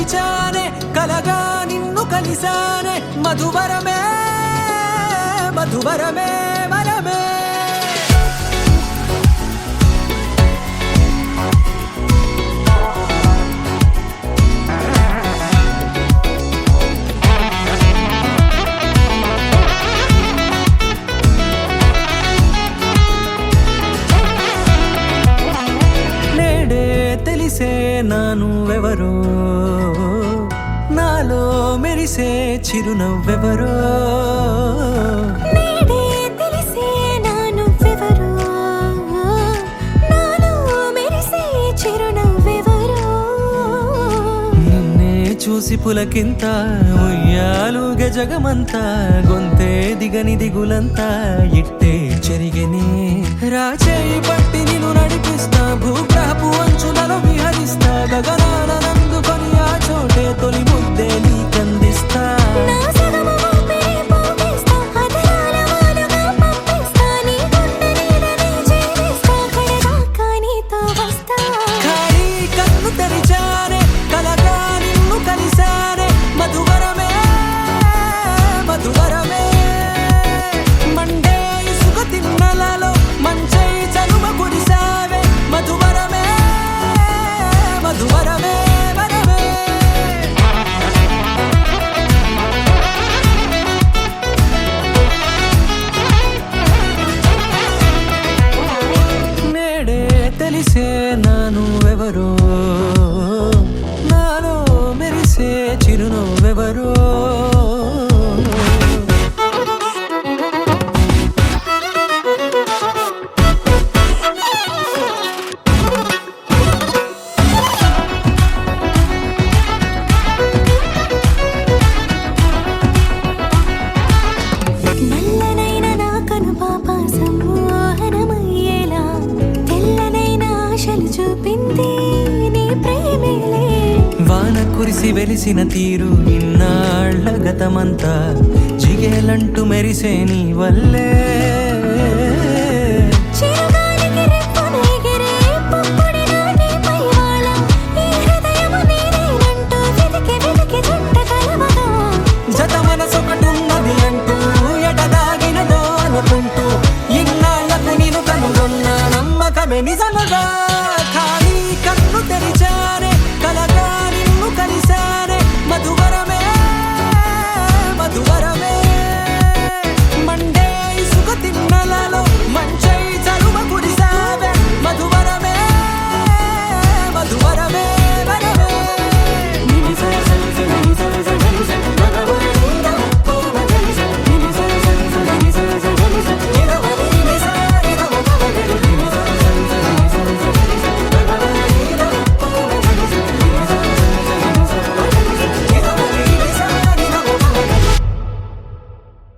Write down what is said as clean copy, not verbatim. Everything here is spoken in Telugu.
తెరిచానే కలగా నిన్ను కలిసానే మధువరమే మధువరమే వరమే తెలిసే నానువెవరో నాలో మెరిసే చిరునవ్వెవరో నేడే తెలిసే నానువెవరో నాలో మెరిసే చిరునవ్వెవరో నిన్నే చూసి పులకింత ఉయ్యాలుగ జగమంతా గొంతే దిగని దిగులంతా ఇట్టే చెరిగెనే రాచేయి పట్టి నిన్ను నడిపిస్తా భూగ్రహపు అంచులలో విహరిస్తా గగనాన నందుకొని ఆ చోటే తొలి ముద్దే నీకందిస్తా నా సగము ఊపిరి పోగేస్తా అదరాల వాలుగా పంపిస్తా నీ గుండె నీడనే చేరేస్తా కడదాకా నీతో వస్తా ఖాళీ కన్ను తెరిచానే కలగా నిన్ను కలిసానే మధువరమే మధువరమే మండే ఇసుక తిన్నలలో మంచై చలుమ కురిసావే మధువరమే మధువరమే వరమే నేడే తెలిసే నానువెవరో నాలో మెరిసే చిరునవ్వెవరో నల్లనైన నా కనుపాప సమ్మోహనమయ్యేలా తెల్లనైన ఆశలు చూపింది నీ ప్రేమేలే వాన కురిసి వెలిసిన తీరు ఇన్నాళ్ల గతమంతా జిగేలంటూ మెరిసే నీ వల్లే